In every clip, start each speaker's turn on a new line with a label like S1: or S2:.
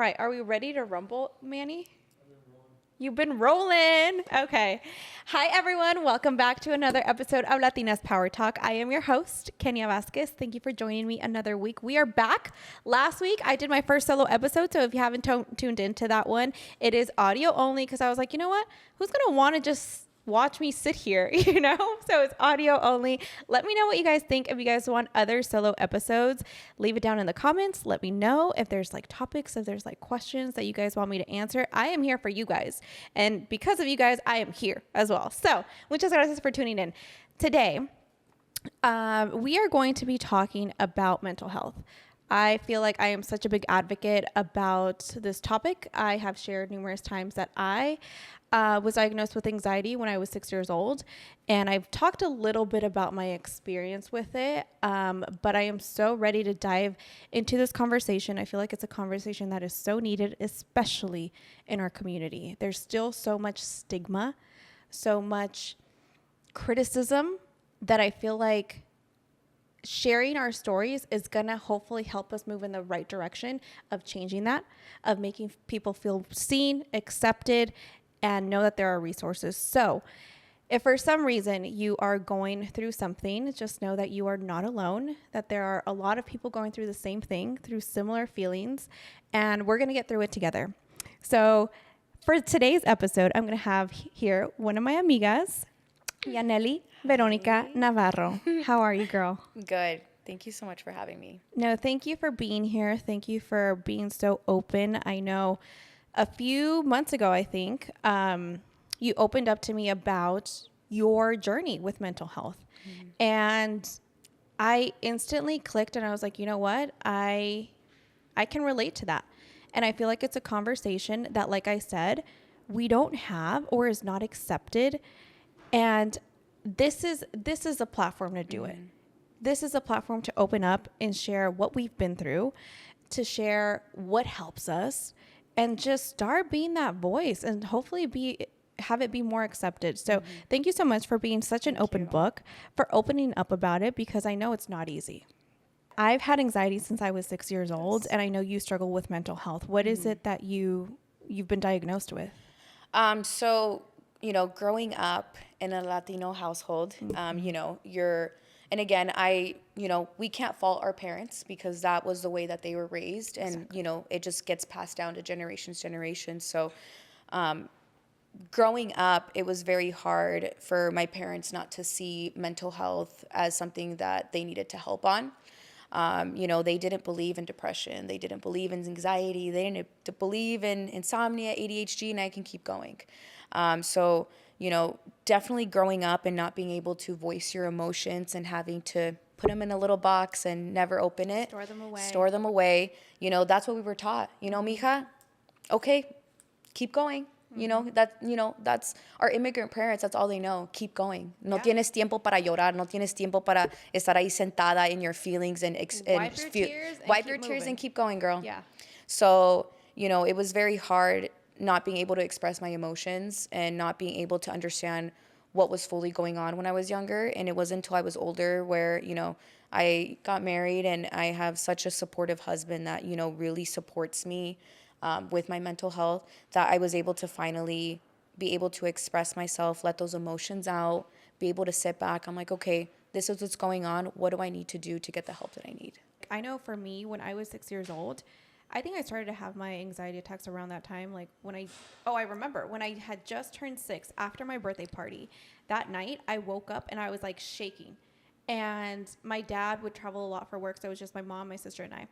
S1: right. Are we ready to rumble, Manny? You've been rolling. Okay. Hi, everyone. Welcome back to another episode of Latinas Power Talk. I am your host, Kenya Vasquez. Thank you for joining me another week. We are back. Last week, I did my first solo episode. So if you haven't tuned into that one, it is audio only because I was like, you know what? Who's going to want to just watch me sit here, So it's audio only. Let me know what you guys think. If you guys want other solo episodes, leave it down in the comments. Let me know if there's like topics, if there's like questions that you guys want me to answer. I am here for you guys. And because of you guys, I am here as well. So muchas gracias for tuning in. Today, we are going to be talking about mental health. I feel like I am such a big advocate about this topic. I have shared numerous times that I was diagnosed with anxiety when I was 6 years old. And I've talked a little bit about my experience with it. But I am so ready to dive into this conversation. I feel like it's a conversation that is so needed, especially in our community. There's still so much stigma, so much criticism that I feel like sharing our stories is going to hopefully help us move in the right direction of changing that, of making people feel seen, accepted, and know that there are resources. So if for some reason you are going through something, just know that you are not alone, that there are a lot of people going through the same thing, through similar feelings, and we're going to get through it together. So for today's episode, I'm going to have here one of my amigas, Yaneli Veronica Navarro. How are you, girl?
S2: Good. Thank you so much for having me.
S1: No, thank you for being here. Thank you for being so open. I know a few months ago, I think, you opened up to me about your journey with mental health. Mm-hmm. And I instantly clicked and I was like, you know what? I can relate to that. And I feel like it's a conversation that, like I said, we don't have or is not accepted. And this is a platform to do it. This is a platform to open up and share what we've been through, to share what helps us, and just start being that voice and hopefully have it be more accepted. So thank you so much for being such an open book, for opening up about it, because I know it's not easy. I've had anxiety since I was 6 years old, and I know you struggle with mental health. What is it that you've been diagnosed with?
S2: So, growing up in a Latino household, and again, we can't fault our parents because that was the way that they were raised. And, exactly. It just gets passed down to generations. So growing up, it was very hard for my parents not to see mental health as something that they needed to help on. They didn't believe in depression. They didn't believe in anxiety. They didn't believe in insomnia, ADHD, and I can keep going. So, definitely growing up and not being able to voice your emotions and having to put them in a little box and never open it. Store them away. That's what we were taught. Mija, okay, keep going. That's our immigrant parents. That's all they know. Keep going. No tienes tiempo para llorar. No tienes tiempo para estar ahí sentada in your feelings and wipe your tears and keep going, girl.
S1: Yeah.
S2: So, it was very hard not being able to express my emotions and not being able to understand what was fully going on when I was younger. And it wasn't until I was older where, I got married and I have such a supportive husband that, really supports me with my mental health, that I was able to finally be able to express myself, let those emotions out, be able to sit back. I'm like, okay, this is what's going on. What do I need to do to get the help that I need?
S1: I know for me, when I was 6 years old, I think I started to have my anxiety attacks around that time. Like I remember when I had just turned 6 after my birthday party. That night I woke up and I was like shaking. And my dad would travel a lot for work. So it was just my mom, my sister, and I.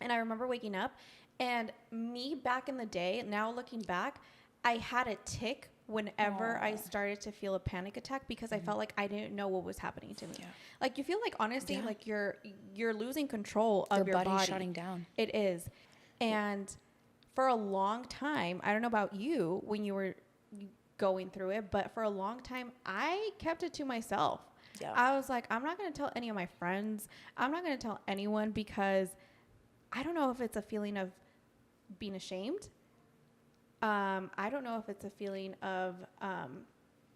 S1: And I remember waking up, and me back in the day, now looking back, I had a tick whenever I started to feel a panic attack because I felt like I didn't know what was happening to me. Yeah. Like you feel like honestly, like you're losing control of your body.
S2: Shutting down.
S1: It is. And for a long time, I don't know about you when you were going through it, but for a long time, I kept it to myself. Yeah. I was like, I'm not going to tell any of my friends. I'm not going to tell anyone because I don't know if it's a feeling of being ashamed. I don't know if it's a feeling of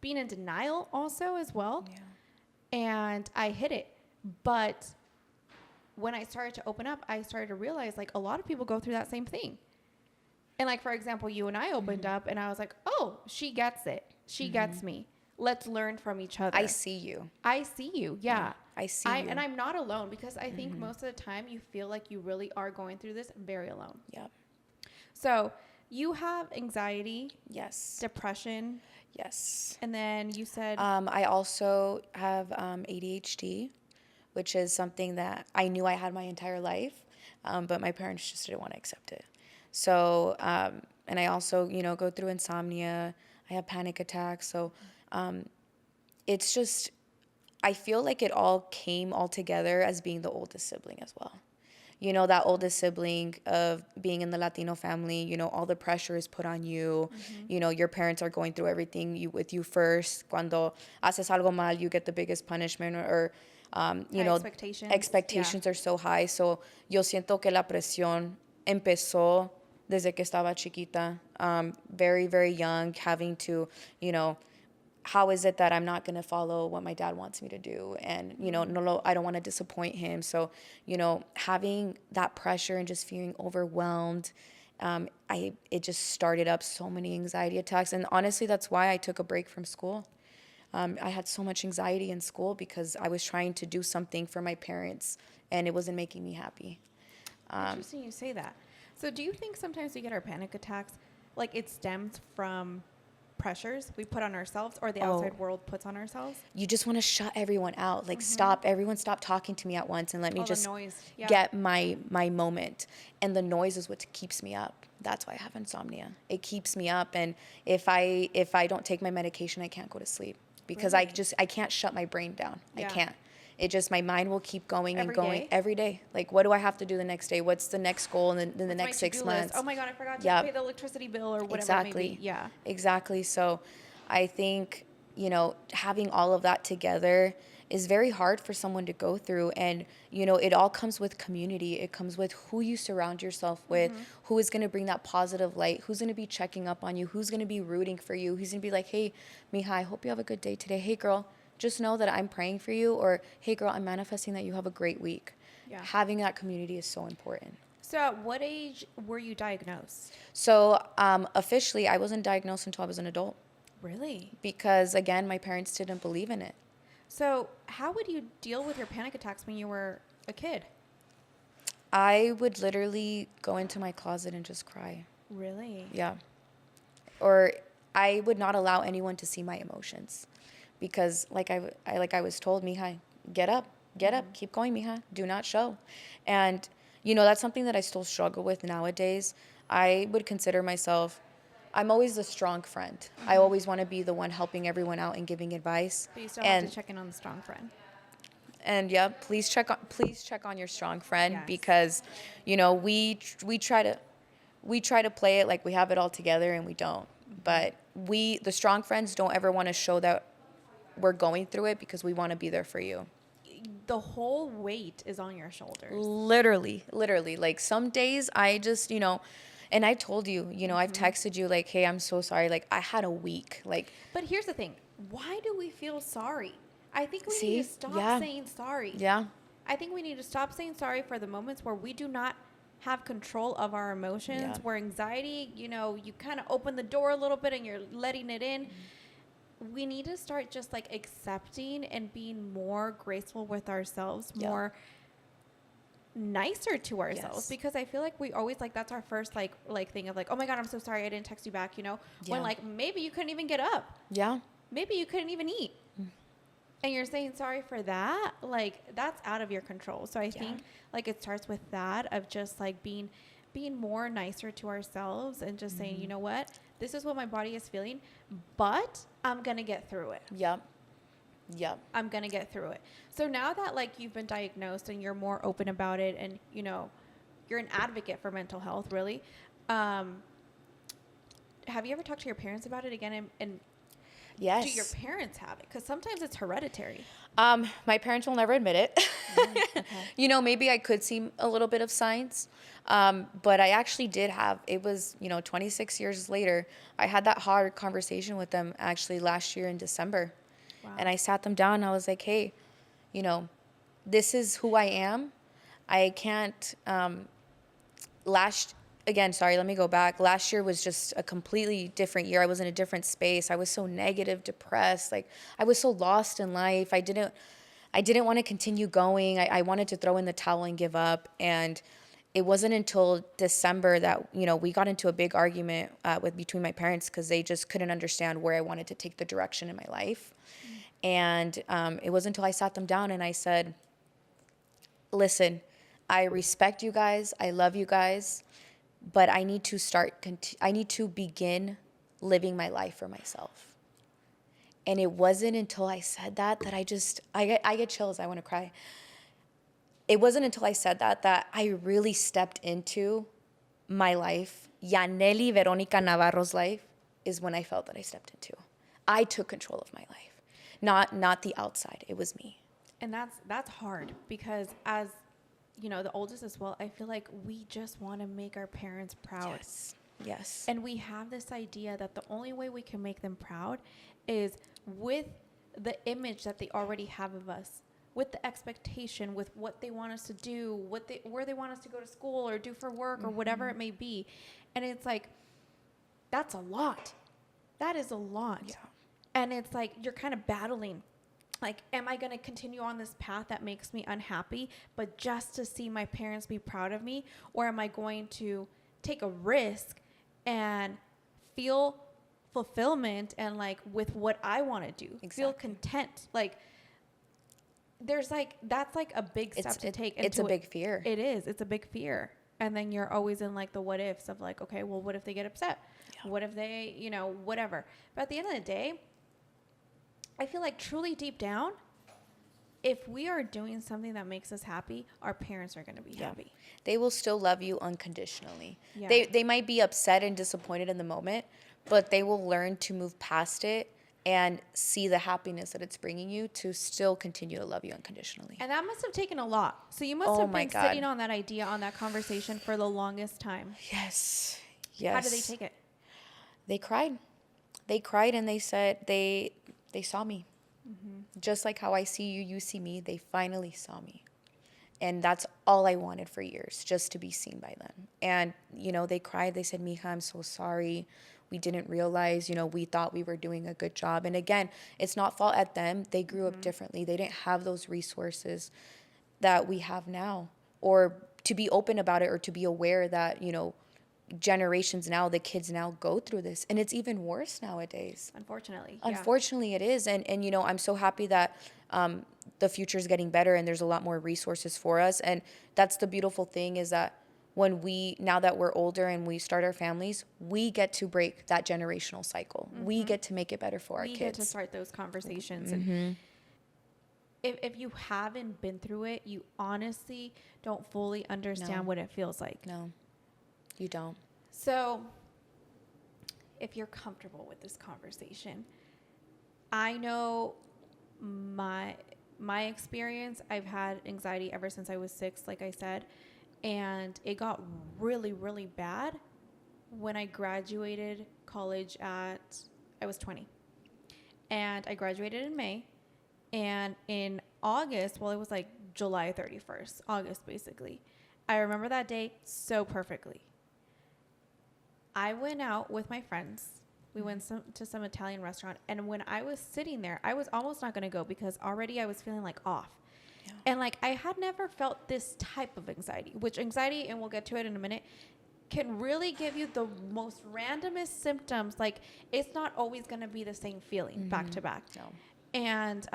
S1: being in denial also as well. Yeah. And I hid it. But when I started to open up, I started to realize like a lot of people go through that same thing. And like, for example, you and I opened up and I was like, oh, she gets it. She gets me. Let's learn from each other.
S2: I see you.
S1: I see you. Yeah.
S2: I see you.
S1: And I'm not alone, because I think most of the time you feel like you really are going through this very alone.
S2: Yeah.
S1: So you have anxiety.
S2: Yes.
S1: Depression.
S2: Yes.
S1: And then you said,
S2: I also have ADHD, which is something that I knew I had my entire life, but my parents just didn't want to accept it. So, and I also, go through insomnia. I have panic attacks. So it's just, I feel like it all came all together as being the oldest sibling as well. That oldest sibling of being in the Latino family, all the pressure is put on you. Your parents are going through everything with you first. Cuando haces algo mal, you get the biggest punishment, or expectations are so high. So yo siento que la presión empezó desde que estaba chiquita, very, very young, having to, how is it that I'm not going to follow what my dad wants me to do? And, no, I don't want to disappoint him. So, having that pressure and just feeling overwhelmed, it just started up so many anxiety attacks. And honestly, that's why I took a break from school. I had so much anxiety in school because I was trying to do something for my parents and it wasn't making me happy.
S1: Interesting you say that. So do you think sometimes we get our panic attacks, like it stems from pressures we put on ourselves, or the outside world puts on ourselves?
S2: You just want to shut everyone out. Like, everyone stop talking to me at once and let me just get my moment. And the noise is what keeps me up. That's why I have insomnia. It keeps me up. And if I don't take my medication, I can't go to sleep because I can't shut my brain down. I can't. It just, my mind will keep going and going every day. Like, what do I have to do the next day? What's the next goal in the next 6 months?
S1: Oh my God, I forgot to pay the electricity bill or whatever it may be. Yeah.
S2: Exactly. So I think, having all of that together is very hard for someone to go through. And, it all comes with community. It comes with who you surround yourself with, who is going to bring that positive light, who's going to be checking up on you, who's going to be rooting for you, who's going to be like, hey, Mija, I hope you have a good day today. Hey, girl, just know that I'm praying for you, or, hey, girl, I'm manifesting that you have a great week. Yeah. Having that community is so important.
S1: So at what age were you diagnosed?
S2: So officially, I wasn't diagnosed until I was an adult.
S1: Really?
S2: Because, again, my parents didn't believe in it.
S1: So how would you deal with your panic attacks when you were a kid?
S2: I would literally go into my closet and just cry.
S1: Really?
S2: Yeah. Or I would not allow anyone to see my emotions. Because like I was told, Mija, get up, keep going, Mija, do not show. And, that's something that I still struggle with nowadays. I would consider myself, I'm always the strong friend. I always want to be the one helping everyone out and giving advice.
S1: But you still have to check in on the strong friend.
S2: And yeah, please check on your strong friend, because, we try to play it like we have it all together and we don't. But the strong friends don't ever want to show that we're going through it, because we want to be there for you.
S1: The whole weight is on your shoulders.
S2: Literally. Like, some days I just, and I told you, I've texted you like, hey, I'm so sorry. Like, I had a week. Like,
S1: but here's the thing. Why do we feel sorry? I think we need to stop saying sorry.
S2: Yeah.
S1: I think we need to stop saying sorry for the moments where we do not have control of our emotions, where anxiety, you kind of open the door a little bit and you're letting it in. We need to start just like accepting and being more graceful with ourselves, more nicer to ourselves, because I feel like we always like, that's our first like thing of like, oh my God, I'm so sorry I didn't text you back, when like maybe you couldn't even get up. Yeah. Maybe you couldn't even eat. And you're saying sorry for that, like that's out of your control. So I think like it starts with that of just like being more nicer to ourselves and just saying, you know what, this is what my body is feeling, but I'm going to get through it. Yep. I'm going to get through it. So now that like you've been diagnosed and you're more open about it and, you're an advocate for mental health, really. Have you ever talked to your parents about it again? And
S2: yes.
S1: Do your parents have it? Because sometimes it's hereditary.
S2: My parents will never admit it. Okay. Maybe I could see a little bit of signs. But I actually did have, it was, 26 years later, I had that hard conversation with them actually last year in December. Wow. And I sat them down and I was like, hey, this is who I am. I can't, again, sorry, let me go back. Last year was just a completely different year. I was in a different space. I was so negative, depressed. Like, I was so lost in life. I didn't want to continue going. I wanted to throw in the towel and give up. And it wasn't until December that, you know, we got into a big argument between my parents because they just couldn't understand where I wanted to take the direction in my life. And it wasn't until I sat them down and I said, listen, I respect you guys. I love you guys. But I need to begin living my life for myself. And it wasn't until I said that I get chills. I want to cry. It wasn't until I said that I really stepped into my life. Yaneli Veronica Navarro's life is when I felt that I stepped into. I took control of my life, not the outside. It was me.
S1: And that's hard because as, you know, the oldest as well, I feel like we just want to make our parents proud.
S2: Yes.
S1: And we have this idea that the only way we can make them proud is with the image that they already have of us, with the expectation, with what they want us to do, where they want us to go to school or do for work or whatever it may be. And it's like, that's a lot. That is a lot.
S2: Yeah.
S1: And it's like, you're kind of battling. Like, am I going to continue on this path that makes me unhappy, but just to see my parents be proud of me? Or am I going to take a risk and feel fulfillment and like with what I want to do, feel content? Like, there's like, that's like a big step to take.
S2: It's a big fear.
S1: It is. It's a big fear. And then you're always in like the what ifs of like, okay, well, what if they get upset? Yeah. What if they, you know, whatever. But at the end of the day, I feel like truly deep down, if we are doing something that makes us happy, our parents are going to be happy.
S2: They will still love you unconditionally.
S1: Yeah.
S2: They might be upset and disappointed in the moment, but they will learn to move past it and see the happiness that it's bringing you to still continue to love you unconditionally.
S1: And that must have taken a lot. So you must have been sitting on that idea, on that conversation for the longest time.
S2: Yes.
S1: How did they take it?
S2: They cried. They cried and they said they saw me. Mm-hmm. Just like how I see you, you see me. They finally saw me. And that's all I wanted for years, just to be seen by them. And, you know, they cried. They said, Mija, I'm so sorry. We didn't realize, you know, we thought we were doing a good job. And again, it's not fault at them. They grew up differently. They didn't have those resources that we have now, or to be open about it, or to be aware that, you know, generations now, the kids now go through this. And it's even worse nowadays. Unfortunately, it is. And you know, I'm so happy that the future is getting better and there's a lot more resources for us. And that's the beautiful thing, is that now that we're older and we start our families, we get to break that generational cycle. Mm-hmm. We get to make it better for our kids.
S1: We get to start those conversations. Mm-hmm. And if you haven't been through it, you honestly don't fully understand what it feels like.
S2: No, you don't.
S1: So if you're comfortable with this conversation, I know my experience, I've had anxiety ever since I was 6, like I said. And it got really, really bad when I graduated college I was 20. And I graduated in May. And in August, well, it was like July 31st, August basically. I remember that day so perfectly. I went out with my friends. We went to some Italian restaurant. And when I was sitting there, I was almost not going to go because already I was feeling like off. Yeah. And like, I had never felt this type of anxiety, which anxiety, and we'll get to it in a minute, can really give you the most randomest symptoms. Like, it's not always going to be the same feeling back to back. No. And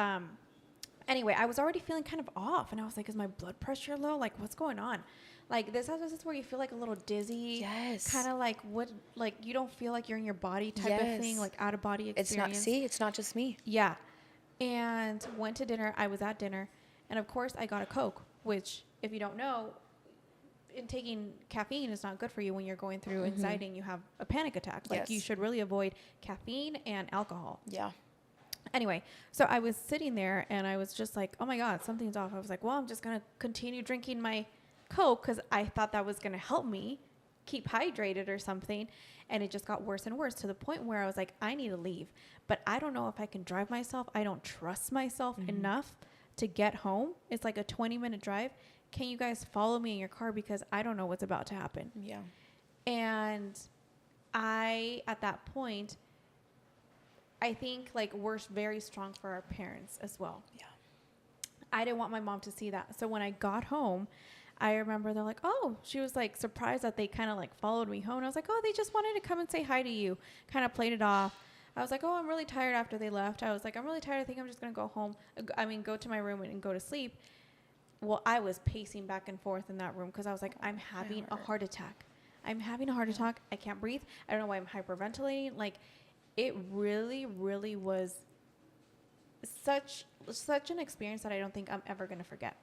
S1: anyway, I was already feeling kind of off. And I was like, is my blood pressure low? Like, what's going on? Like, this is where you feel like a little dizzy. Yes. Kind of like you don't feel like you're in your body type of thing, like out of body experience.
S2: It's not just me.
S1: Yeah. And went to dinner. I was at dinner. And of course, I got a Coke, which, if you don't know, taking caffeine is not good for you when you're going through anxiety and you have a panic attack. Like, you should really avoid caffeine and alcohol.
S2: Yeah.
S1: Anyway, so I was sitting there and I was just like, oh my God, something's off. I was like, well, I'm just going to continue drinking my Coke because I thought that was going to help me keep hydrated or something. And it just got worse and worse to the point where I was like, I need to leave. But I don't know if I can drive myself. I don't trust myself enough to get home. It's like a 20-minute drive. Can you guys follow me in your car, because I don't know what's about to happen?
S2: Yeah.
S1: And at that point, I think like we're very strong for our parents as well.
S2: Yeah.
S1: I didn't want my mom to see that. So when I got home, I remember they're like, oh, she was like surprised that they kind of like followed me home. And I was like, oh, they just wanted to come and say hi to you. Kind of played it off. I was like, oh, I'm really tired after they left. I was like, I'm really tired. I think I'm just going to go home. Go to my room and go to sleep. Well, I was pacing back and forth in that room because I was like, I'm having a heart attack. I'm having a heart attack. I can't breathe. I don't know why I'm hyperventilating. Like, it really, really was such an experience that I don't think I'm ever going to forget.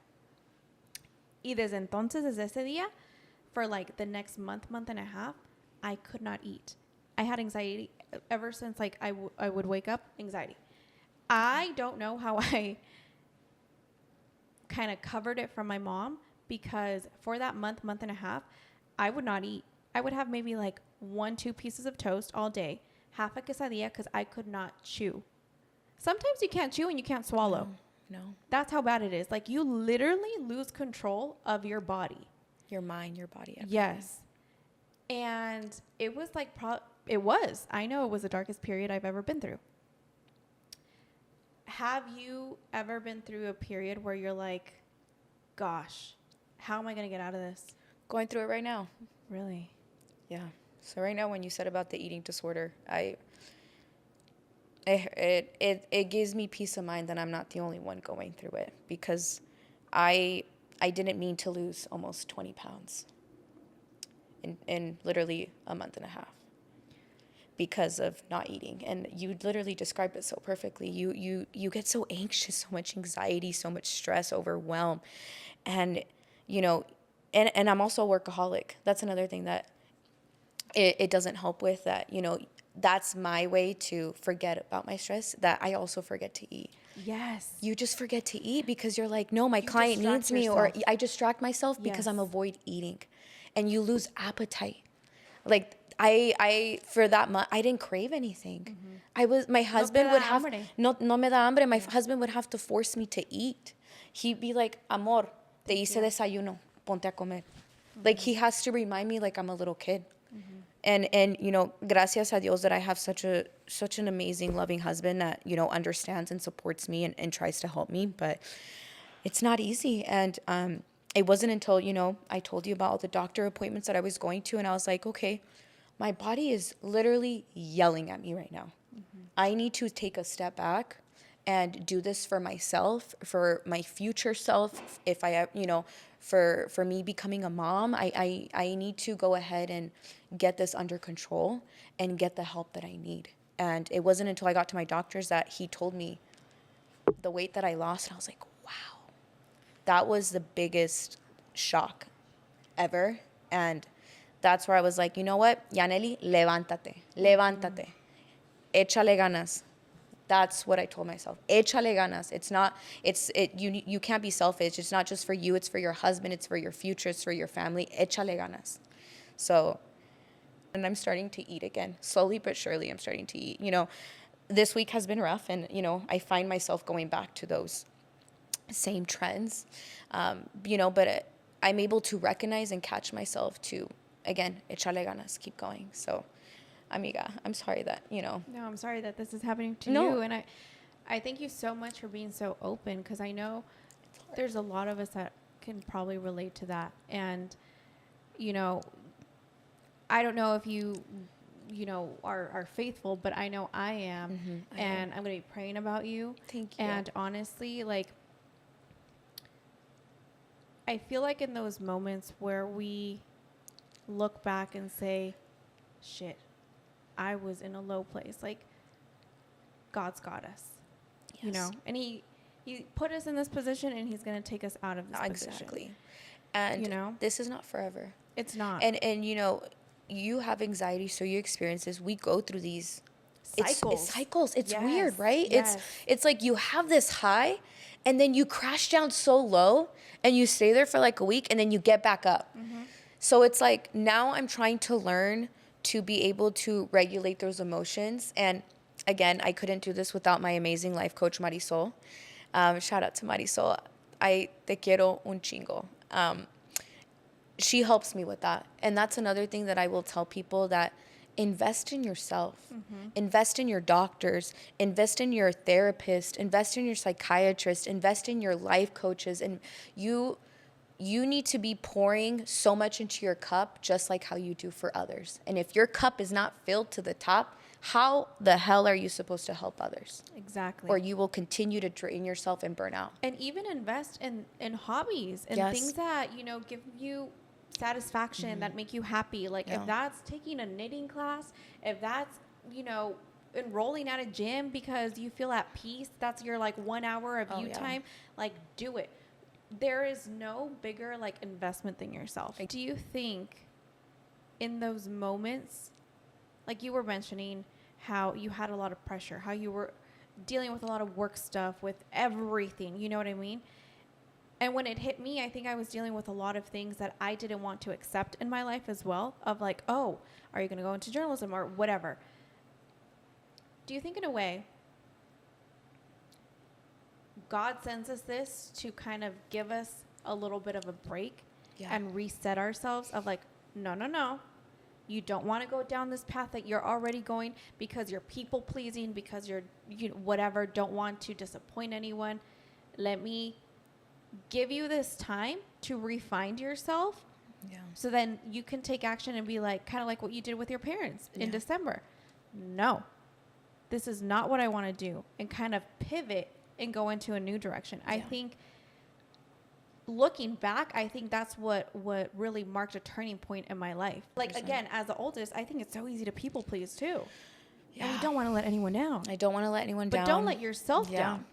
S1: Y desde entonces, desde ese día, for like the next month and a half, I could not eat. I had anxiety ever since like I would wake up, anxiety. I don't know how I kind of covered it from my mom, because for that month and a half, I would not eat. I would have maybe like 1-2 pieces of toast all day, half a quesadilla, because I could not chew. Sometimes you can't chew and you can't swallow.
S2: No. That's
S1: how bad it is. Like, you literally lose control of your body.
S2: Your mind, your body. Everything.
S1: Yes. And it was like, I know it was the darkest period I've ever been through. Have you ever been through a period where you're like, gosh, how am I going to get out of this?
S2: Going through it right now.
S1: Really?
S2: Yeah. So right now, when you said about the eating disorder, it gives me peace of mind that I'm not the only one going through it, because I didn't mean to lose almost 20 pounds in literally a month and a half because of not eating. And you literally described it so perfectly. You get so anxious, so much anxiety, so much stress, overwhelm. And, you know, and I'm also a workaholic. That's another thing that it doesn't help with, that, you know, that's my way to forget about my stress, that I also forget to eat.
S1: Yes.
S2: You just forget to eat because you're like, no, my client needs me, or I distract myself because I'm avoid eating. And you lose appetite. Like, I for that month, I didn't crave anything. My husband would have, no me da hambre. My husband would have to force me to eat. He'd be like, amor, te hice desayuno, ponte a comer. Like, he has to remind me like I'm a little kid. And you know, gracias a Dios that I have such an amazing, loving husband that, you know, understands and supports me and tries to help me. But it's not easy. And it wasn't until, you know, I told you about all the doctor appointments that I was going to, and I was like, okay, my body is literally yelling at me right now. I need to take a step back and do this for myself, for my future self. If I, you know, for me becoming a mom, I need to go ahead and get this under control and get the help that I need. And it wasn't until I got to my doctors that he told me the weight that I lost. And I was like, wow, that was the biggest shock ever. And that's where I was like, you know what, Yaneli, levántate, échale ganas. That's what I told myself. Échale ganas. You can't be selfish. It's not just for you. It's for your husband. It's for your future. It's for your family. Échale ganas. So, and I'm starting to eat again. Slowly but surely, I'm starting to eat. You know, this week has been rough, and, you know, I find myself going back to those same trends. You know, but I'm able to recognize and catch myself to, again, échale ganas, keep going. So, amiga, I'm sorry that, you know.
S1: No, I'm sorry that this is happening to you. And I thank you so much for being so open, because I know there's a lot of us that can probably relate to that. And, you know, I don't know if you know, are faithful, but I know I am. And I'm going to be praying about you.
S2: Thank you.
S1: And honestly, like, I feel like in those moments where we look back and say, shit, I was in a low place, like, God's got us. Yes. You know, and he put us in this position, and he's going to take us out of this position.
S2: Exactly. And, you know, this is not forever.
S1: It's not.
S2: And you know, you have anxiety, so you experience this. We go through these cycles. It's cycles. It's weird, right? Yes. It's like you have this high, and then you crash down so low, and you stay there for like a week, and then you get back up. So it's like, now I'm trying to learn to be able to regulate those emotions. And again, I couldn't do this without my amazing life coach, Marisol. Shout out to Marisol. I te quiero un chingo. she helps me with that. And that's another thing that I will tell people, that invest in yourself, invest in your doctors, invest in your therapist, invest in your psychiatrist, invest in your life coaches. And you need to be pouring so much into your cup, just like how you do for others. And if your cup is not filled to the top, how the hell are you supposed to help others?
S1: Exactly.
S2: Or you will continue to drain yourself and burn out.
S1: And even invest in hobbies and things that, give you satisfaction, that make you happy. Like if that's taking a knitting class, if that's, enrolling at a gym because you feel at peace, that's your like 1 hour of you time, like do it. There is no bigger like investment than yourself. Do you think in those moments, like you were mentioning how you had a lot of pressure, how you were dealing with a lot of work stuff, with everything, you know what I mean? And when it hit me, I think I was dealing with a lot of things that I didn't want to accept in my life as well, of like, oh, are you going to go into journalism or whatever? Do you think in a way God sends us this to kind of give us a little bit of a break and reset ourselves of like, no. You don't want to go down this path that you're already going because you're people pleasing, because you're whatever, don't want to disappoint anyone. Let me give you this time to refine yourself. Yeah. So then you can take action and be like, kind of like what you did with your parents in December. No, this is not what I want to do, and kind of pivot and go into a new direction. I think looking back, I think that's what really marked a turning point in my life. Like, 100%. Again, as the oldest, I think it's so easy to people please too. Yeah. And we don't want to let anyone down.
S2: I don't want to let anyone down.
S1: But don't let yourself down.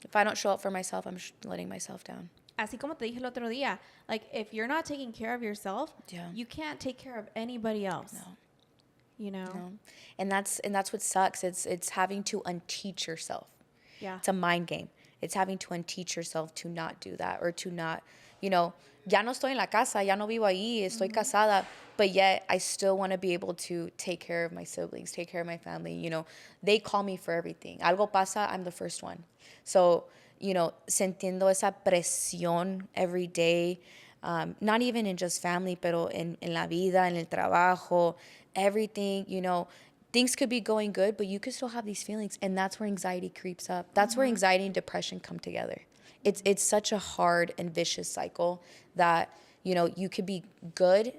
S2: If I don't show up for myself, I'm letting myself down.
S1: Así como te dije el otro día, like if you're not taking care of yourself, you can't take care of anybody else. No. No.
S2: And that's what sucks. It's having to unteach yourself. Yeah. It's a mind game. It's having to unteach yourself to not do that, or to not, ya no estoy en la casa, ya no vivo ahí, estoy casada, but yet I still want to be able to take care of my siblings, take care of my family. They call me for everything. Algo pasa, I'm the first one. So, sintiendo esa presión every day, not even in just family, pero en la vida, en el trabajo, everything, things could be going good, but you could still have these feelings. And that's where anxiety creeps up. That's where anxiety and depression come together. It's such a hard and vicious cycle that, you could be good,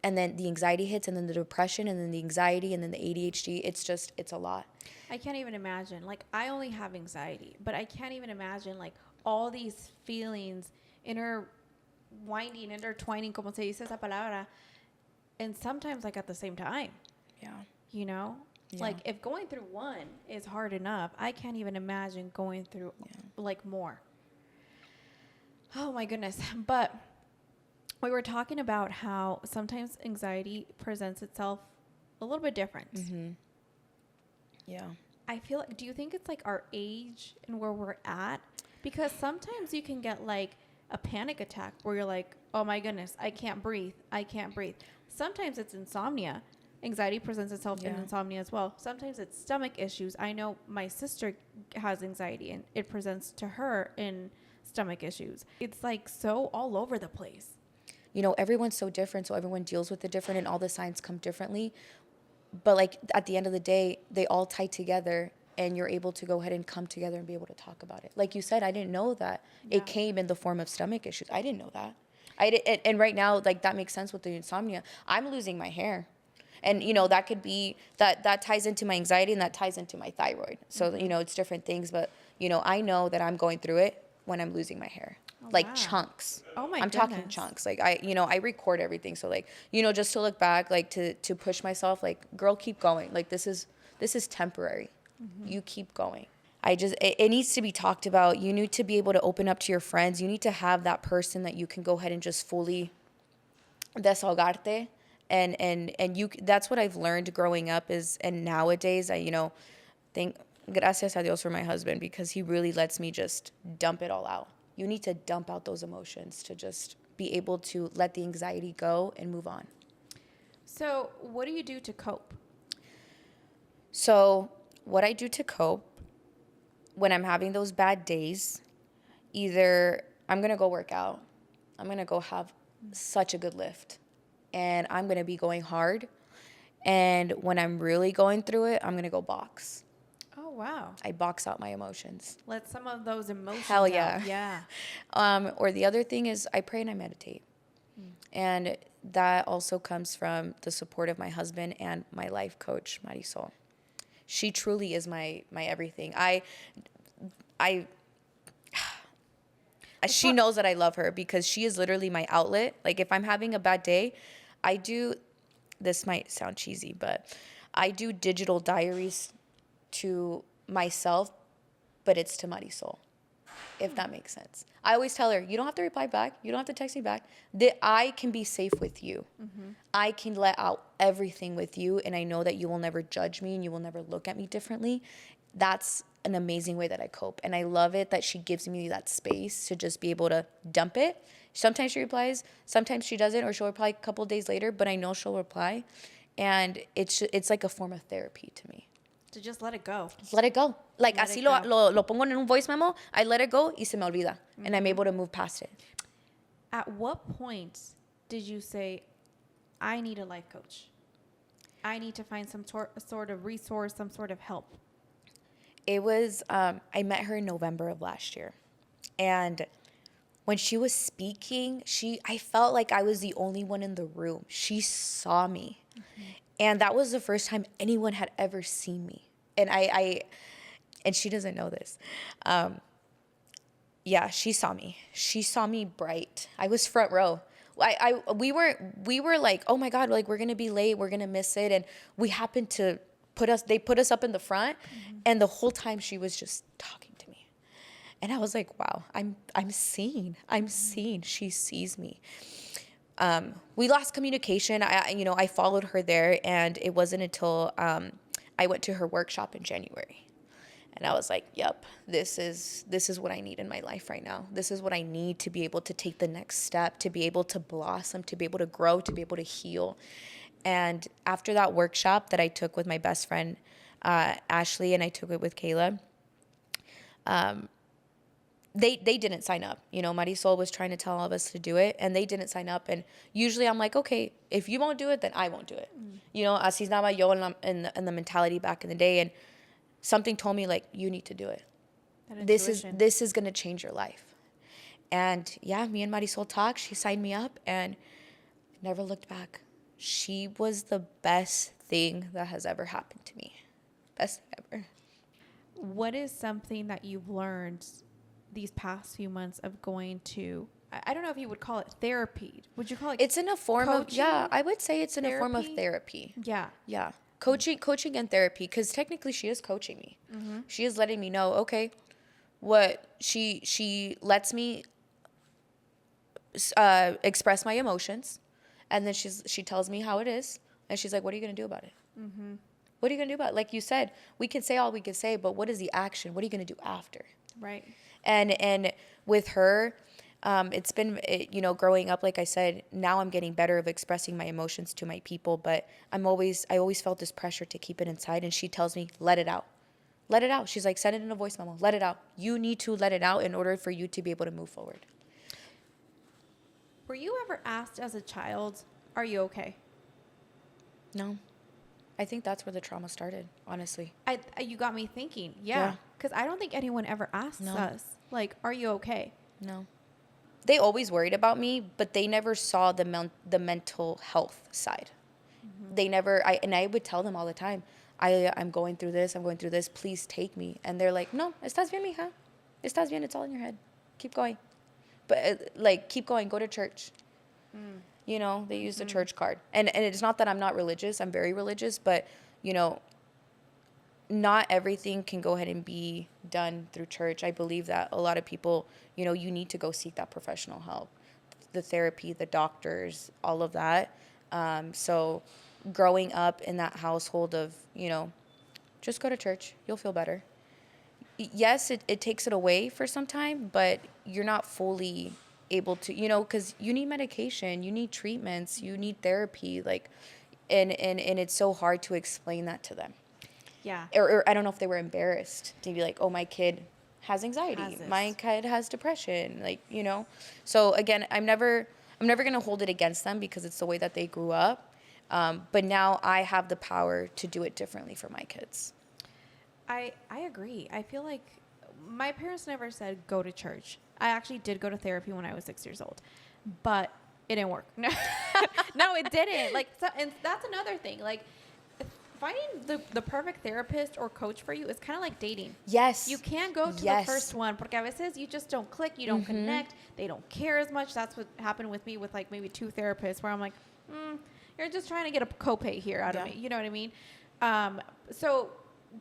S2: and then the anxiety hits, and then the depression, and then the anxiety, and then the ADHD. It's a lot.
S1: I can't even imagine. Like, I only have anxiety, but I can't even imagine, like, all these feelings intertwining, como se dice esa palabra, and sometimes, like, at the same time. Yeah. Like if going through one is hard enough, I can't even imagine going through like more. Oh my goodness. But we were talking about how sometimes anxiety presents itself a little bit different. Mm-hmm. Yeah. I feel like, do you think it's like our age and where we're at? Because sometimes you can get like a panic attack where you're like, oh my goodness, I can't breathe. Sometimes it's insomnia. Anxiety presents itself in insomnia as well. Sometimes it's stomach issues. I know my sister has anxiety, and it presents to her in stomach issues. It's like so all over the place.
S2: Everyone's so different, so everyone deals with it different, and all the signs come differently. But like at the end of the day, they all tie together, and you're able to go ahead and come together and be able to talk about it. Like you said, I didn't know that it came in the form of stomach issues. I didn't know that. And right now, like that makes sense with the insomnia. I'm losing my hair. And, that could be, that ties into my anxiety, and that ties into my thyroid. So, it's different things. But, I know that I'm going through it when I'm losing my hair. Chunks.
S1: Oh, my
S2: I'm talking chunks. Like, I record everything. So, like, just to look back, like, to push myself, like, girl, keep going. Like, this is temporary. Mm-hmm. You keep going. It needs to be talked about. You need to be able to open up to your friends. You need to have that person that you can go ahead and just fully desahogarte. And that's what I've learned growing up and nowadays I, thank gracias a Dios for my husband, because he really lets me just dump it all out. You need to dump out those emotions to just be able to let the anxiety go and move on.
S1: So what do you do to cope?
S2: So what I do to cope when I'm having those bad days, either I'm going to go work out. I'm going to go have such a good lift. And I'm going to be going hard. And when I'm really going through it, I'm going to go box.
S1: Oh, wow.
S2: I box out my emotions.
S1: Let some of those emotions
S2: Hell
S1: out.
S2: yeah.
S1: Yeah.
S2: Or the other thing is I pray and I meditate. And that also comes from the support of my husband and my life coach, Marisol. She truly is my everything. She knows that I love her because she is literally my outlet. Like if I'm having a bad day, this might sound cheesy, but I do digital diaries to myself, but it's to Marisol, if that makes sense. I always tell her, you don't have to reply back. You don't have to text me back. That I can be safe with you. I can let out everything with you, and I know that you will never judge me and you will never look at me differently. That's an amazing way that I cope. And I love it that she gives me that space to just be able to dump it. Sometimes she replies, sometimes she doesn't, or she'll reply a couple of days later, but I know she'll reply. And it's like a form of therapy to me.
S1: To just let it go.
S2: Let it go. Like,
S1: Let
S2: así
S1: it go.
S2: lo pongo en un voice memo, I let it go y se me olvida. And I'm able to move past it.
S1: At what point did you say, I need a life coach? I need to find some sort of resource, some sort of help?
S2: It was, I met her in November of last year. And when she was speaking, I felt like I was the only one in the room. She saw me. And that was the first time anyone had ever seen me. And and she doesn't know this. Yeah, she saw me. She saw me bright. I was front row. We were like, oh my God, like we're gonna be late, we're gonna miss it. And we happened to they put us up in the front, and the whole time she was just talking to me. And I was like, wow, I'm seen. I'm seen. She sees me. We lost communication. I followed her there, and it wasn't until I went to her workshop in January. And I was like, yep, this is what I need in my life right now. This is what I need to be able to take the next step, to be able to blossom, to be able to grow, to be able to heal. And after that workshop that I took with my best friend, Ashley, and I took it with Kayla, they didn't sign up. Marisol was trying to tell all of us to do it, and they didn't sign up. And usually I'm like, okay, if you won't do it, then I won't do it. Así estaba yo in the mentality back in the day, and something told me, like, you need to do it. This is going to change your life. And yeah, me and Marisol talked. She signed me up and never looked back. She was the best thing that has ever happened to me. Best thing ever.
S1: What is something that you've learned these past few months of going to, I don't know if you would call it therapy. Would you call it?
S2: It's in a form
S1: coaching?
S2: I would say it's in a form of therapy.
S1: Yeah.
S2: Yeah. Coaching and therapy, because technically she is coaching me. She is letting me know, okay, what she lets me express my emotions, and then she tells me how it is, and she's like, what are you going to do about it? What are you going to do about it? Like you said, we can say all we can say, but what is the action? What are you going to do after?
S1: Right.
S2: And with her, it's been, growing up, like I said, now I'm getting better of expressing my emotions to my people, but I always felt this pressure to keep it inside. And she tells me, let it out. Let it out. She's like, send it in a voice memo. Let it out. You need to let it out in order for you to be able to move forward.
S1: Were you ever asked as a child, are you okay?
S2: No. I think that's where the trauma started, honestly.
S1: You got me thinking. Yeah. Because I don't think anyone ever asks us, like, are you okay?
S2: No. They always worried about me, but they never saw the mental health side. They never, and I would tell them all the time, I'm going through this, please take me. And they're like, no, estás bien, mija. Estás bien, it's all in your head. Keep going. But keep going, go to church. They use the church card. And it's not that I'm not religious, I'm very religious, but, not everything can go ahead and be done through church. I believe that a lot of people, you need to go seek that professional help, the therapy, the doctors, all of that. So growing up in that household of, just go to church, you'll feel better. Yes, it takes it away for some time, but you're not fully able to, because you need medication, you need treatments, you need therapy, and it's so hard to explain that to them.
S1: Yeah.
S2: Or I don't know if they were embarrassed to be like, oh, my kid has anxiety. My kid has depression. So again, I'm never going to hold it against them because it's the way that they grew up. But now I have the power to do it differently for my kids.
S1: I agree. I feel like my parents never said go to church. I actually did go to therapy when I was 6 years old, but it didn't work. No, no, it didn't. Like, so, and that's another thing. Like, finding the perfect therapist or coach for you is kind of like dating.
S2: Yes.
S1: You can't go to the first one porque a veces you just don't click, you don't connect, they don't care as much. That's what happened with me with like maybe 2 therapists where I'm like, you're just trying to get a copay here out of me. You know what I mean? So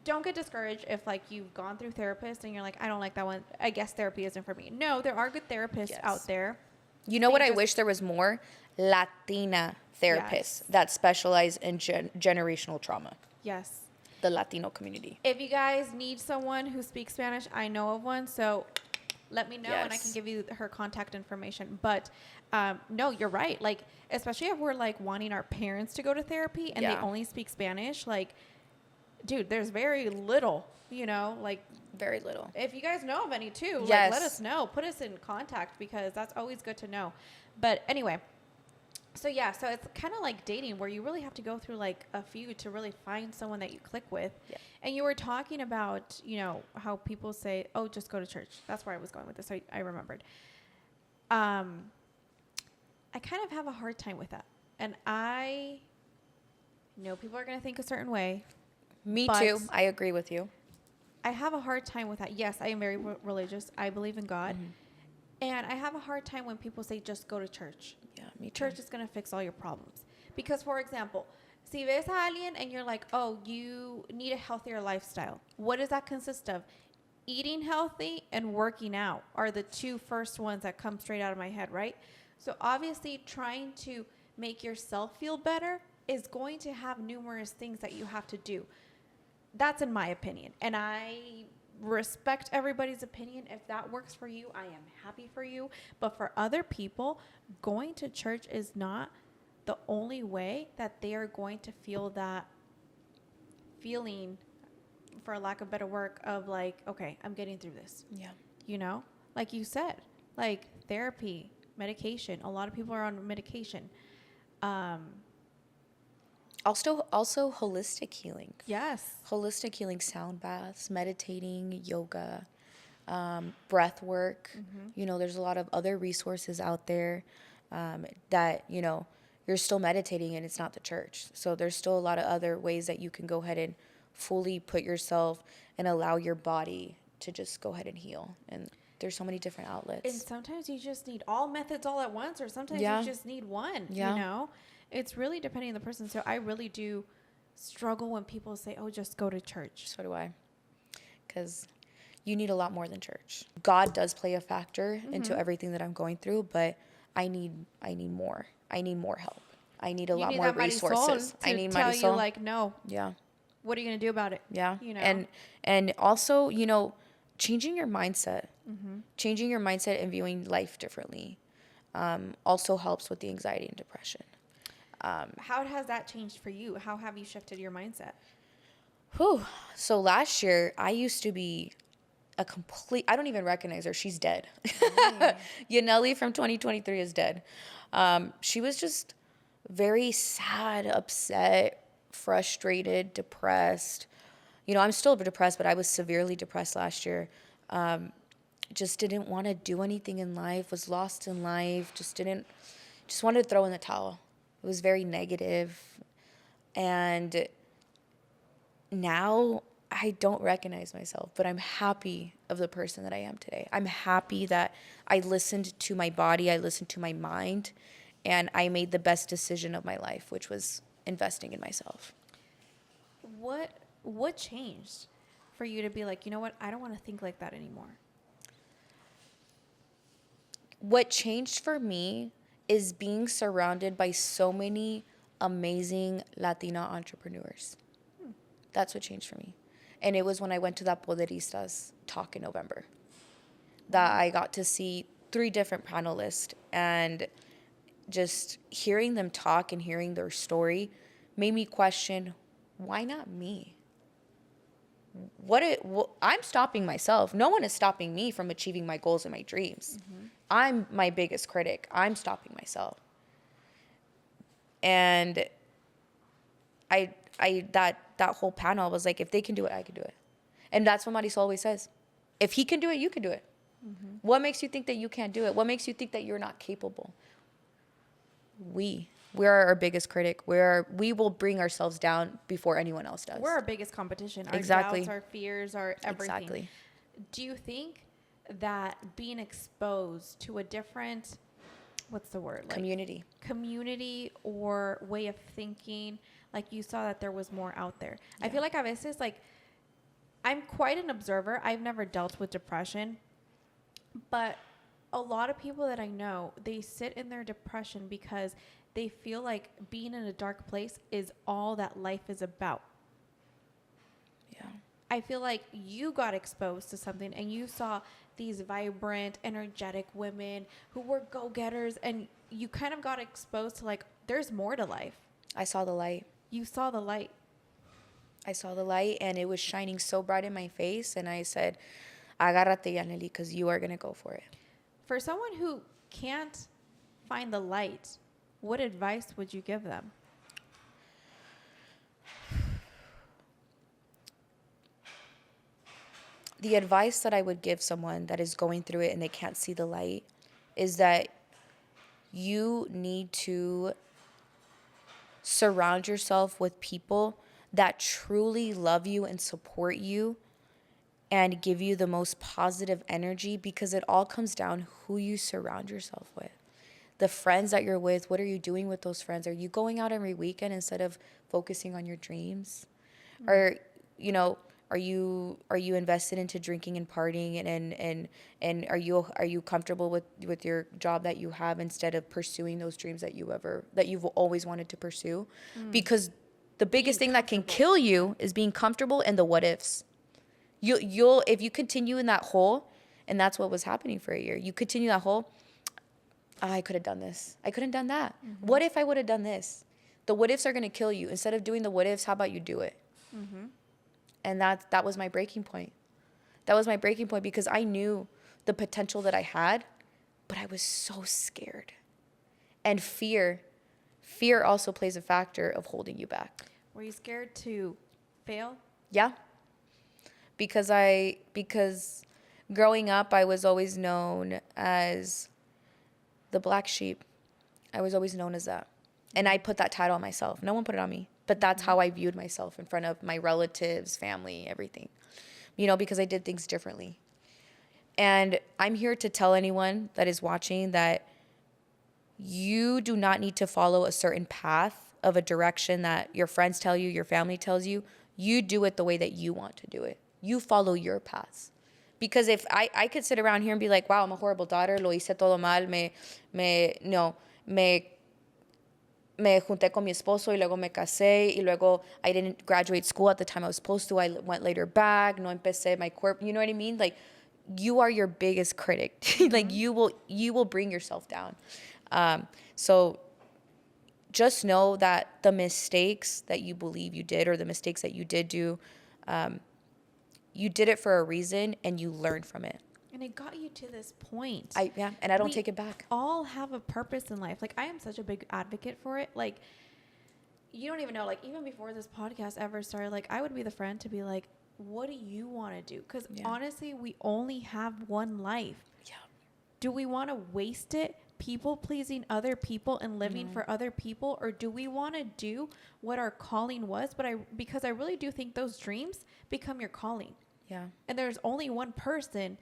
S1: don't get discouraged if like you've gone through therapists and you're like, I don't like that one. I guess therapy isn't for me. No, there are good therapists out there.
S2: You know what I wish there was more? Latina therapists that specialize in generational trauma.
S1: Yes.
S2: The Latino community.
S1: If you guys need someone who speaks Spanish, I know of one. So let me know and I can give you her contact information. But no, you're right. Like, especially if we're like wanting our parents to go to therapy and they only speak Spanish, like, dude, there's very little, you know, like
S2: very little.
S1: If you guys know of any too, like, let us know. Put us in contact because that's always good to know. But anyway, so yeah, so it's kind of like dating where you really have to go through like a few to really find someone that you click with. Yeah. And you were talking about, you know, how people say, oh, just go to church. That's where I was going with this. I remembered. I kind of have a hard time with that. And I know people are going to think a certain way.
S2: Me too. I agree with you.
S1: I have a hard time with that. Yes, I am very religious. I believe in God. And I have a hard time when people say, just go to church.
S2: Yeah, me too.
S1: Church is going to fix all your problems. Because, for example, si ves a alguien and you're like, oh, you need a healthier lifestyle. What does that consist of? Eating healthy and working out are the 2 first ones that come straight out of my head, right? So obviously trying to make yourself feel better is going to have numerous things that you have to do. That's in my opinion. And I respect everybody's opinion. If that works for you, I am happy for you. But for other people, going to church is not the only way that they are going to feel that feeling, for lack of better word, of like, okay, I'm getting through this. Yeah. You know, like you said, like therapy, medication. A lot of people are on medication.
S2: Also holistic healing.
S1: Yes.
S2: Holistic healing, sound baths, meditating, yoga, breath work. You know, there's a lot of other resources out there that, you know, you're still meditating and it's not the church. So there's still a lot of other ways that you can go ahead and fully put yourself and allow your body to just go ahead and heal. And there's so many different outlets.
S1: And sometimes you just need all methods all at once, or sometimes you just need one, you know? It's really depending on the person. So I really do struggle when people say, oh, just go to church.
S2: So do I. Because you need a lot more than church. God does play a factor into everything that I'm going through, but I need more. I need more help. I need a lot more resources. I need
S1: tell you like, no.
S2: Yeah.
S1: What are you going to do about it?
S2: Yeah.
S1: You know?
S2: And also, you know, changing your mindset. Changing your mindset and viewing life differently also helps with the anxiety and depression.
S1: How has that changed for you? How have you shifted your mindset?
S2: So last year, I used to be I don't even recognize her. She's dead. Yaneli from 2023 is dead. She was just very sad, upset, frustrated, depressed. You know, I'm still depressed, but I was severely depressed last year. Just didn't want to do anything in life, was lost in life, just wanted to throw in the towel. It was very negative. And now I don't recognize myself, but I'm happy of the person that I am today. I'm happy that I listened to my body, I listened to my mind, and I made the best decision of my life, which was investing in myself.
S1: What changed for you to be like, you know what, I don't want to think like that anymore?
S2: What changed for me is being surrounded by so many amazing Latina entrepreneurs. That's what changed for me. And it was when I went to that Poderistas talk in November that I got to see 3 different panelists, and just hearing them talk and hearing their story made me question, why not me? I'm stopping myself. No one is stopping me from achieving my goals and my dreams. I'm my biggest critic. I'm stopping myself. And that whole panel was like, if they can do it, I can do it. And that's what Marisol always says. If he can do it, you can do it. Mm-hmm. What makes you think that you can't do it? What makes you think that you're not capable? We're our biggest critic. We will bring ourselves down before anyone else does.
S1: We're our biggest competition. Our
S2: Exactly.
S1: doubts, our fears, our everything.
S2: Exactly.
S1: Do you think that being exposed to a different, what's the word?
S2: Community
S1: or way of thinking, like you saw that there was more out there. Yeah. I feel like a veces, like, I'm quite an observer. I've never dealt with depression, but a lot of people that I know, they sit in their depression because they feel like being in a dark place is all that life is about.
S2: Yeah.
S1: I feel like you got exposed to something and you saw these vibrant, energetic women who were go-getters, and you kind of got exposed to, like, there's more to life.
S2: I saw the light.
S1: You saw the light.
S2: I saw the light, and it was shining so bright in my face, and I said, agárrate, Yaneli, because you are going to go for it.
S1: For someone who can't find the light, what advice would you give them?
S2: The advice that I would give someone that is going through it and they can't see the light is that you need to surround yourself with people that truly love you and support you and give you the most positive energy, because it all comes down who you surround yourself with. The friends that you're with, what are you doing with those friends? Are you going out every weekend instead of focusing on your dreams? Mm-hmm. Or, you know, are you invested into drinking and partying, and are you comfortable with your job that you have instead of pursuing those dreams that you've always wanted to pursue? Because the biggest thing that can kill you is being comfortable and the what ifs. You'll if you continue in that hole, and that's what was happening for a year. You continue that hole. I could have done this. I couldn't have done that. Mm-hmm. What if I would have done this? The what ifs are going to kill you. Instead of doing the what ifs, how about you do it? Mm-hmm. And that was my breaking point. That was my breaking point, because I knew the potential that I had, but I was so scared. And fear also plays a factor of holding you back.
S1: Were you scared to fail?
S2: Yeah. Because growing up, I was always known as the black sheep. I was always known as that. And I put that title on myself. No one put it on me. But that's how I viewed myself in front of my relatives, family, everything. You know, because I did things differently. And I'm here to tell anyone that is watching that you do not need to follow a certain path of a direction that your friends tell you, your family tells you. You do it the way that you want to do it. You follow your paths. Because if I could sit around here and be like, wow, I'm a horrible daughter, lo hice todo mal, me junté con mi esposo y luego me casé y luego I didn't graduate school at the time I was supposed to. I went later back, no empecé my corp. You know what I mean? Like, you are your biggest critic. Mm-hmm. Like, you will bring yourself down. So just know that the mistakes that you believe you did, or the mistakes that you did do, you did it for a reason, and you learned from it.
S1: And it got you to this point.
S2: And I don't take it back.
S1: All have a purpose in life. Like, I am such a big advocate for it. Like, you don't even know, like, even before this podcast ever started, like, I would be the friend to be like, what do you want to do? Because honestly, we only have one life. Yeah. Do we want to waste it people pleasing other people and living for other people? Or do we want to do what our calling was? Because I really do think those dreams become your calling. Yeah. And there's only one person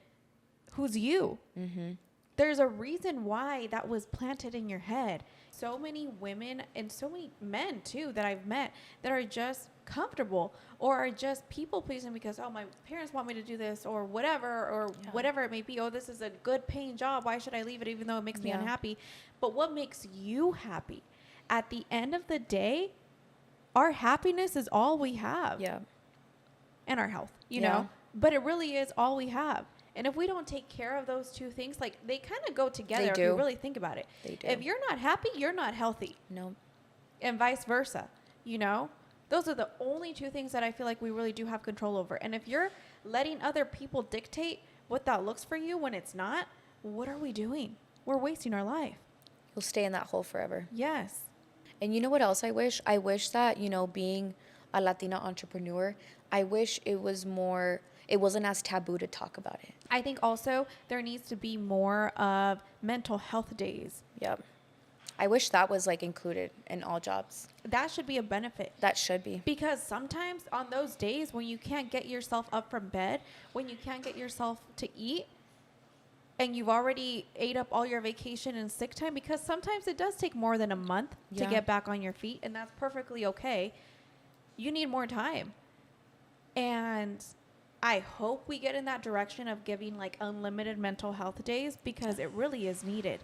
S1: who's you. Mm-hmm. There's a reason why that was planted in your head. So many women and so many men too that I've met that are just comfortable or are just people pleasing because, oh, my parents want me to do this or whatever it may be. Oh, this is a good paying job. Why should I leave it even though it makes me unhappy? But what makes you happy? At the end of the day, our happiness is all we have. Yeah. And our health, you know, but it really is all we have. And if we don't take care of those two things, like, they kind of go together if you really think about it. They do. If you're not happy, you're not healthy. No. And vice versa, you know? Those are the only two things that I feel like we really do have control over. And if you're letting other people dictate what that looks for you when it's not, what are we doing? We're wasting our life.
S2: You'll stay in that hole forever.
S1: Yes.
S2: And you know what else I wish? I wish that, being a Latina entrepreneur, I wish it wasn't as taboo to talk about it.
S1: I think also there needs to be more of mental health days.
S2: Yep. I wish that was like included in all jobs.
S1: That should be a benefit.
S2: That should be.
S1: Because sometimes on those days when you can't get yourself up from bed, when you can't get yourself to eat, and you've already ate up all your vacation and sick time, because sometimes it does take more than a month to get back on your feet, and that's perfectly okay. You need more time. And I hope we get in that direction of giving like unlimited mental health days, because it really is needed.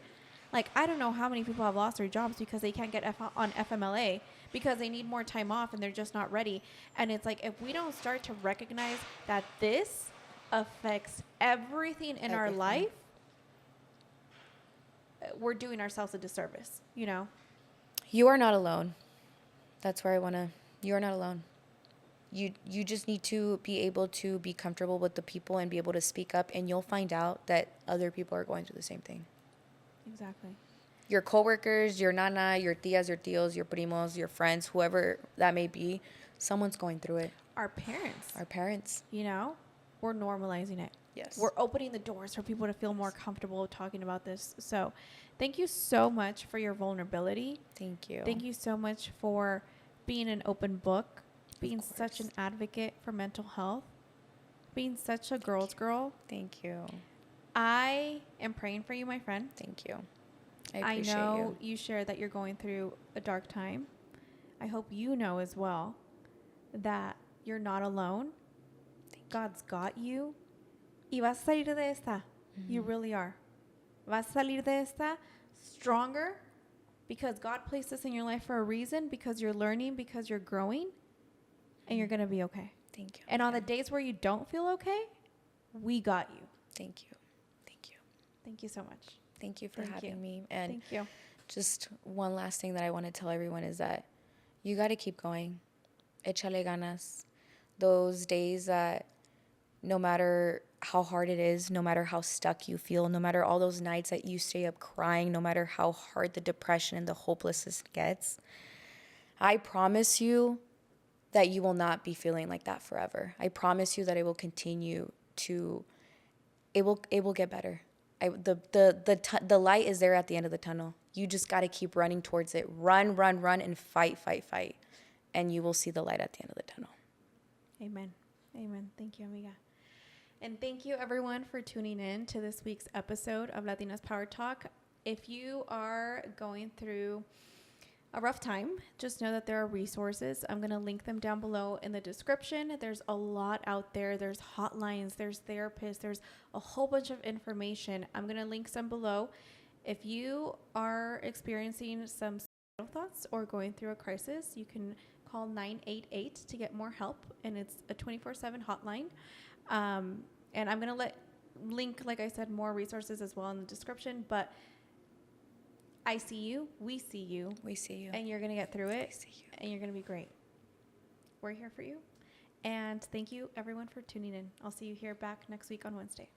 S1: Like, I don't know how many people have lost their jobs because they can't get on FMLA because they need more time off and they're just not ready. And it's like, if we don't start to recognize that this affects everything in our life, we're doing ourselves a disservice,
S2: You are not alone. That's where you are not alone. You just need to be able to be comfortable with the people and be able to speak up, and you'll find out that other people are going through the same thing.
S1: Exactly.
S2: Your coworkers, your nana, your tias, your tios, your primos, your friends, whoever that may be, someone's going through it.
S1: Our parents.
S2: We're
S1: normalizing it.
S2: Yes.
S1: We're opening the doors for people to feel more comfortable talking about this. So thank you so much for your vulnerability.
S2: Thank you.
S1: Thank you so much for being an open book, being such an advocate for mental health, being such a girl's girl.
S2: Thank you.
S1: I am praying for you, my friend.
S2: Thank you. I appreciate
S1: know you shared that you're going through a dark time. I hope you know as well that you're not alone. God's got you. Y vas a salir de esta. You really are. Vas a salir de esta stronger, because God placed this in your life for a reason, because you're learning, because you're growing, and you're going to be okay.
S2: Thank you.
S1: And on the days where you don't feel okay, we got you.
S2: Thank you.
S1: Thank you so much.
S2: Thank you for having me. And
S1: thank you.
S2: Just one last thing that I want to tell everyone is that you got to keep going. Échale ganas. Those days that no matter how hard it is, no matter how stuck you feel, no matter all those nights that you stay up crying, no matter how hard the depression and the hopelessness gets, I promise you that you will not be feeling like that forever. I promise you that it will continue to, it will get better. The light is there at the end of the tunnel. You just got to keep running towards it. Run, and fight. And you will see the light at the end of the tunnel.
S1: Amen. Thank you, amiga. And thank you, everyone, for tuning in to this week's episode of Latinas Power Talk. If you are going through a rough time, just know that there are resources. I'm going to link them down below in the description. There's a lot out there. There's hotlines, there's therapists, there's a whole bunch of information. I'm going to link some below. If you are experiencing some suicidal thoughts or going through a crisis, you can call 988 to get more help, and it's a 24/7 hotline. And I'm going to link, like I said, more resources as well in the description, but I see you. We see you. And you're going to get through it.
S2: I see you.
S1: And you're going to be great. We're here for you. And thank you, everyone, for tuning in. I'll see you here back next week on Wednesday.